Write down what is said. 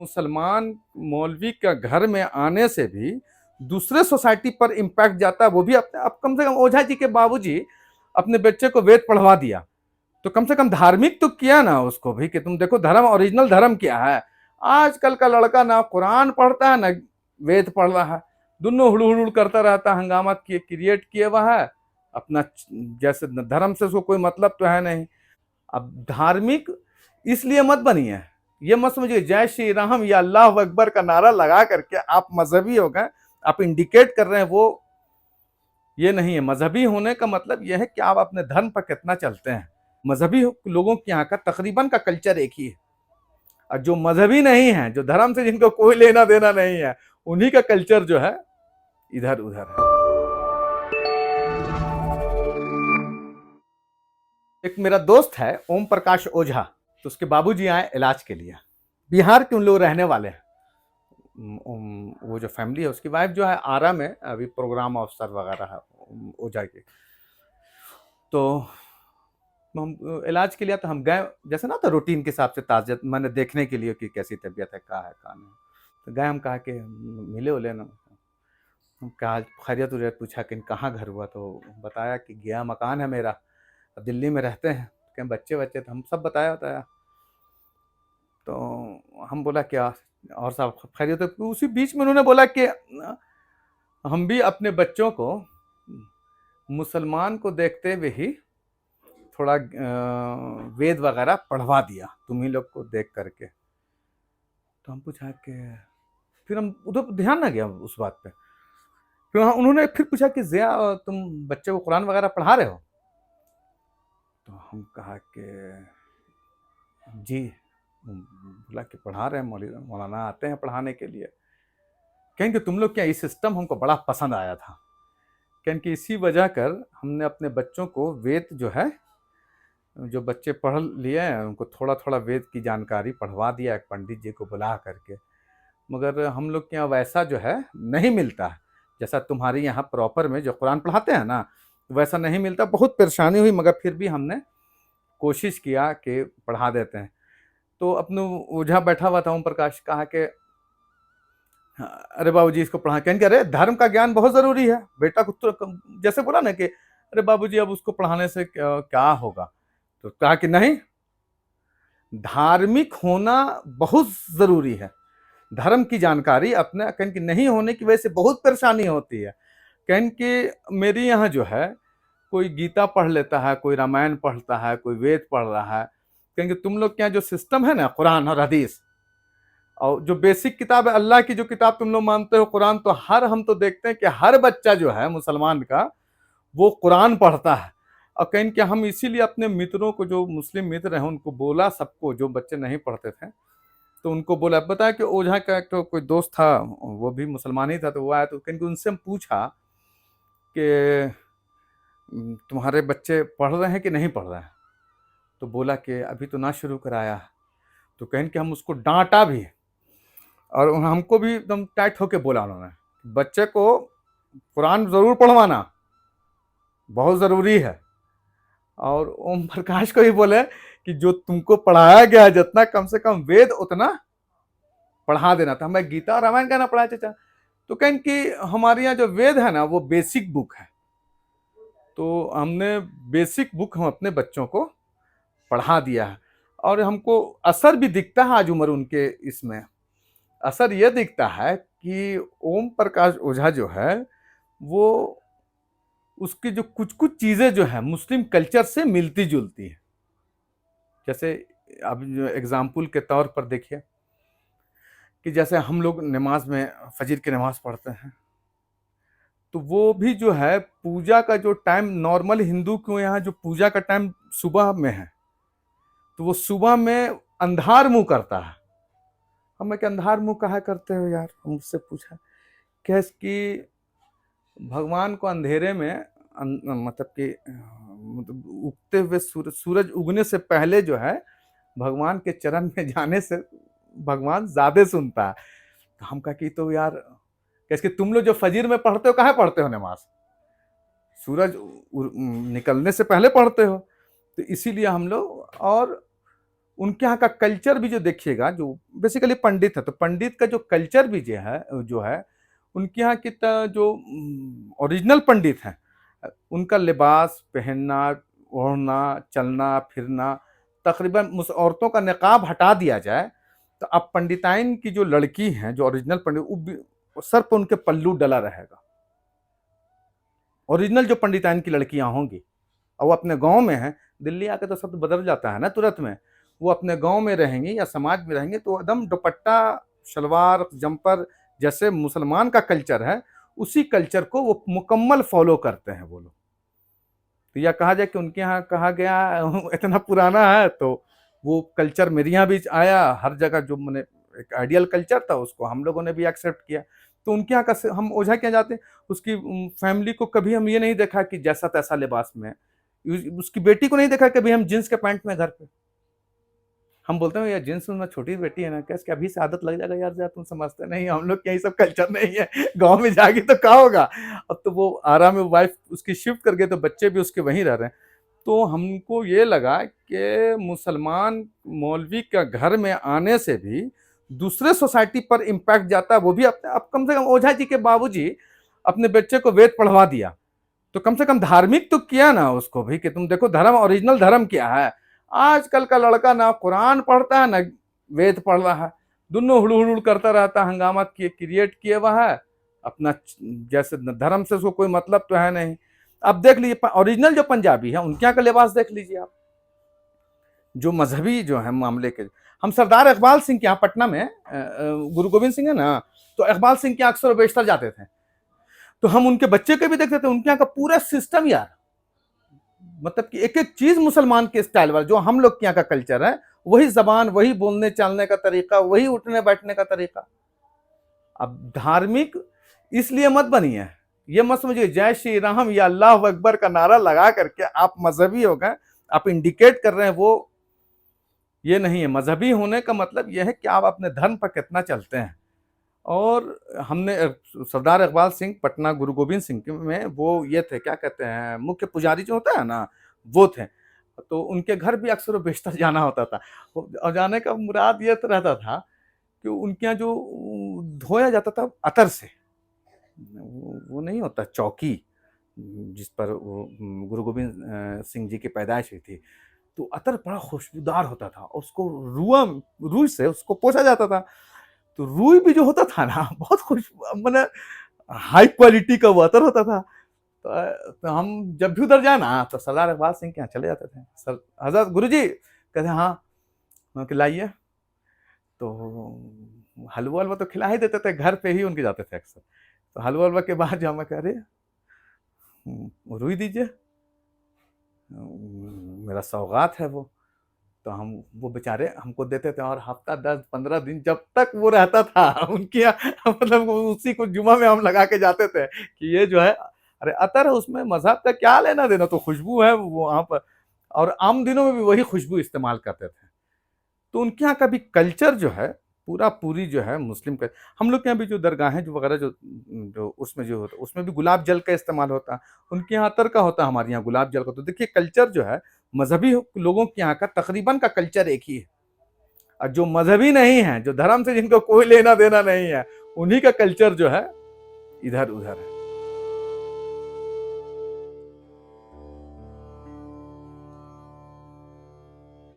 मुसलमान मौलवी का घर में आने से भी दूसरे सोसाइटी पर इम्पैक्ट जाता है। वो भी अपने, अब कम से कम ओझा जी के बाबूजी अपने बच्चे को वेद पढ़वा दिया, तो कम से कम धार्मिक तो किया ना उसको भी, कि तुम देखो धर्म, ओरिजिनल धर्म क्या है। आजकल का लड़का ना कुरान पढ़ता है ना वेद पढ़ रहा है, दोनों हुड़ हुड़ करता रहता है, हंगामा क्रिएट किए हुआ है अपना। जैसे धर्म से उसको कोई मतलब तो है नहीं। अब धार्मिक इसलिए मत बनिए, ये मत समझिए जय श्री राम या अल्लाह अकबर का नारा लगा करके आप मजहबी हो गए, आप इंडिकेट कर रहे हैं, वो ये नहीं है। मजहबी होने का मतलब यह है कि आप अपने धर्म पर कितना चलते हैं। मजहबी लोगों के यहाँ का तकरीबन का कल्चर एक ही है, और जो मजहबी नहीं है, जो धर्म से जिनको कोई लेना देना नहीं है, उन्हीं का कल्चर जो है इधर उधर है। एक मेरा दोस्त है ओम प्रकाश ओझा, तो उसके बाबूजी आए इलाज के लिए, बिहार के उन लोग रहने वाले हैं। वो जो फैमिली है उसकी वाइफ जो है आरा में अभी प्रोग्राम ऑफिसर वगैरह है ओझा की। तो हम इलाज के लिए तो हम गए, जैसे ना, तो रूटीन के हिसाब से ताज़ियत मैंने देखने के लिए कि कैसी तबीयत है, क्या नहीं। तो गए, हम कहा कि मिले उले ना, हम कहा खैरियत उरियत पूछा कि कहाँ घर हुआ, तो बताया कि गया मकान है मेरा, अब दिल्ली में रहते हैं, क्या बच्चे बच्चे, तो हम सब बताया। तो हम बोला क्या और सब खैरियत है। तो उसी बीच में उन्होंने बोला कि हम भी अपने बच्चों को मुसलमान को देखते हुए ही थोड़ा वेद वगैरह पढ़वा दिया तुम ही लोग को देख करके। तो हम पूछा कि, फिर हम उधर ध्यान ना गया उस बात पे। फिर उन्होंने फिर पूछा कि जिया तुम बच्चे को कुरान वगैरह पढ़ा रहे हो? तो हम कहा कि जी। बोला कि पढ़ा रहे हैं, मौलाना आते हैं पढ़ाने के लिए। कहें कि तुम लोग क्या, इस सिस्टम हमको बड़ा पसंद आया था। कहें कि इसी वजह कर हमने अपने बच्चों को वेद जो है, जो बच्चे पढ़ लिए हैं उनको थोड़ा थोड़ा वेद की जानकारी पढ़वा दिया एक पंडित जी को बुला करके। मगर हम लोग के यहाँ वैसा जो है नहीं मिलता है, जैसा तुम्हारे यहाँ प्रॉपर में जो कुरान पढ़ाते हैं ना, वैसा नहीं मिलता। बहुत परेशानी हुई, मगर फिर भी हमने कोशिश किया कि पढ़ा देते हैं। तो अपने ओझा बैठा हुआ था ओम प्रकाश, कहा कि अरे बाबूजी इसको पढ़ा। कहेंगे अरे धर्म का ज्ञान बहुत जरूरी है बेटा को, तो जैसे बोला ना कि अरे बाबूजी अब उसको पढ़ाने से क्या होगा। तो कहा कि नहीं, धार्मिक होना बहुत जरूरी है, धर्म की जानकारी अपने। कहें कि नहीं होने की वजह से बहुत परेशानी होती है। कहें कि मेरे यहाँ जो है कोई गीता पढ़ लेता है, कोई रामायण पढ़ता है, कोई वेद पढ़ रहा है। कहेंगे तुम लोग के यहाँ जो सिस्टम है ना, कुरान और हदीस, और जो बेसिक किताब है अल्लाह की, जो किताब तुम लोग मानते हो कुरान, तो हम तो देखते हैं कि हर बच्चा जो है मुसलमान का वो कुरान पढ़ता है। और कहीं कि हम इसीलिए अपने मित्रों को, जो मुस्लिम मित्र हैं, उनको बोला, सबको जो बच्चे नहीं पढ़ते थे तो उनको बोला। बताया कि ओझा का एक तो कोई दोस्त था, वो भी मुसलमान ही था, तो वो आया, तो कहीं उनसे हम पूछा कि तुम्हारे बच्चे पढ़ रहे हैं कि नहीं पढ़ रहे हैं? तो बोला कि अभी तो ना शुरू कराया। तो कहें कि हम उसको डांटा भी, और हमको भी एकदम टाइट होके बोला उन्होंने, बच्चे को कुरान जरूर पढ़वाना, बहुत ज़रूरी है। और ओम प्रकाश को भी बोले कि जो तुमको पढ़ाया गया है, जितना कम से कम वेद उतना पढ़ा देना था। हमें गीता और रामायण कहना पढ़ाया चाचा। तो कहें कि हमारे यहाँ जो वेद है ना वो बेसिक बुक है, तो हमने बेसिक बुक हम अपने बच्चों को पढ़ा दिया है। और हमको असर भी दिखता है, आज उम्र उनके इसमें असर यह दिखता है कि ओम प्रकाश ओझा जो है वो, उसकी जो कुछ कुछ चीज़ें जो है मुस्लिम कल्चर से मिलती जुलती है। जैसे अब जो एग्जाम्पल के तौर पर देखिए कि जैसे हम लोग नमाज में फजर की नमाज पढ़ते हैं, तो वो भी जो है पूजा का जो टाइम, नॉर्मल हिंदू को यहाँ जो पूजा का टाइम सुबह में है, तो वो सुबह में अंधार मुंह करता है। हमें कि अंधार मुंह काहे करते हो यार, हम उससे पूछा कैस कि भगवान को अंधेरे में मतलब कि उगते हुए सूरज उगने से पहले जो है भगवान के चरण में जाने से भगवान ज्यादा सुनता है। तो हम कहा कि तो यार, कैसे तुम लोग जो फजीर में पढ़ते हो, कहाँ पढ़ते हो नमाज? सूरज निकलने से पहले पढ़ते हो। तो इसीलिए हम लोग, और उनके यहाँ का कल्चर भी जो देखिएगा, जो बेसिकली पंडित है, तो पंडित का जो कल्चर भी जो है उनके यहाँ की जो ओरिजिनल पंडित हैं, उनका लिबास पहनना, ओढ़ना, चलना फिरना, तकरीबन औरतों का निकाब हटा दिया जाए तो अब पंडिताइन की जो लड़की हैं, जो ओरिजिनल पंडित, सर पर उनके पल्लू डला रहेगा। ओरिजिनल जो पंडिताइन की लड़कियां होंगी, और वो अपने गांव में हैं, दिल्ली आके तो सब बदल जाता है ना तुरंत में। वो अपने गांव में रहेंगी या समाज में रहेंगे तो एकदम दुपट्टा, शलवार, जंपर, जैसे मुसलमान का कल्चर है उसी कल्चर को वो मुकम्मल फॉलो करते हैं वो लोग। तो या कहा जाए कि उनके यहाँ कहा गया इतना पुराना है, तो वो कल्चर मेरे यहाँ भी आया। हर जगह जो मैंने एक आइडियल कल्चर था उसको हम लोगों ने भी एक्सेप्ट किया। तो उनके यहाँ का हम ओझा क्या जाते हैं, उसकी फैमिली को कभी हम ये नहीं देखा कि जैसा तैसा लिबास में, उसकी बेटी को नहीं देखा कभी हम जींस के पैंट में घर पे। हम बोलते हैं यार जींस में छोटी बेटी है ना, कैसे अभी से आदत लग जाएगा यार, जा तुम समझते नहीं, हम लोग यही सब कल्चर नहीं है, गांव में जाके तो क्या होगा। अब तो वो आराम में वाइफ उसकी शिफ्ट कर गए तो बच्चे भी उसके वहीं रह रहे हैं। तो हमको ये लगा कि मुसलमान मौलवी का घर में आने से भी दूसरे सोसाइटी पर इम्पैक्ट जाता है। वो भी अपने, अब कम से कम ओझा जी के बाबूजी अपने बच्चे को वेद पढ़वा दिया तो कम से कम धार्मिक तो किया ना उसको भी, कि तुम देखो धर्म, ओरिजिनल धर्म क्या है। आजकल का लड़का ना कुरान पढ़ता है ना वेद पढ़ रहा है, दोनों हुड़ हुड़ करता रहता है, हंगामा क्रिएट किए हुआ है अपना, जैसे धर्म से उसको कोई मतलब तो है नहीं। अब देख लीजिए ओरिजिनल जो पंजाबी है उनके यहाँ का लिबास देख लीजिए आप, जो मजहबी जो है मामले के। हम सरदार इकबाल सिंह के यहाँ पटना में, गुरु गोविंद सिंह है ना, तो इकबाल सिंह के यहाँ अक्सर बेशतर जाते थे, तो हम उनके बच्चे के भी देखते थे। उनके यहाँ का पूरा सिस्टम यार, मतलब कि एक एक चीज मुसलमान के स्टाइल वाला, जो हम लोग के यहाँ का कल्चर है, वही जबान, वही बोलने चालने का तरीका, वही उठने बैठने का तरीका। अब धार्मिक इसलिए मत बनिए, ये मत समझिए जय श्री राम या अल्लाह अकबर का नारा लगा करके आप मजहबी हो गए, आप इंडिकेट कर रहे हैं, वो ये नहीं है। मजहबी होने का मतलब यह है कि आप अपने धर्म पर कितना चलते हैं। और हमने सरदार इकबाल सिंह पटना गुरु गोविंद सिंह में वो ये थे, क्या कहते हैं, मुख्य पुजारी जो होता है ना, वो थे। तो उनके घर भी अक्सर बेशतर जाना होता था, और जाने का मुराद ये तो रहता था कि उनके यहाँ जो धोया जाता था अतर से, वो नहीं होता चौकी जिस पर वो गुरु गोविंद सिंह जी की पैदाइश हुई थी, तो अतर बड़ा खुशबूदार होता था, उसको रूई से उसको पोछा जाता था। तो रूई भी जो होता था ना बहुत खुश, मैंने हाई क्वालिटी का वो अतर होता था। तो हम जब भी उधर जाए ना तो सरदार इकबाल सिंह के यहाँ चले जाते थे। सर हजरत गुरुजी कहते हाँ खिलाइए, तो हलवा हलवा तो खिला ही देते थे, घर पे ही उनके जाते थे अक्सर। तो हलवा हलवा के बाद जब मैं कह रहे रुई दीजिए, मेरा सौगात है वो, तो हम वो बेचारे हमको देते थे, और हफ्ता 10-15 दिन जब तक वो रहता था उनके यहाँ, मतलब उसी को जुमा में हम लगा के जाते थे कि ये जो है, अरे अतर है उसमें मजहब का क्या लेना देना, तो खुशबू है वो वहाँ पर, और आम दिनों में भी वही खुशबू इस्तेमाल करते थे। तो उनके यहाँ का भी कल्चर जो है पूरी जो है मुस्लिम का। हम लोग के यहाँ भी जो दरगाहें जो वगैरह जो उसमें जो होता है उसमें भी गुलाब जल का इस्तेमाल होता है, उनके यहाँ अतर का होता है, हमारे यहाँ गुलाब जल का। तो देखिए कल्चर जो है मजहबी लोगों के यहाँ का तकरीबन का कल्चर एक ही है, और जो मजहबी नहीं है, जो धर्म से जिनको कोई लेना देना नहीं है, उन्हीं का कल्चर जो है इधर उधर है।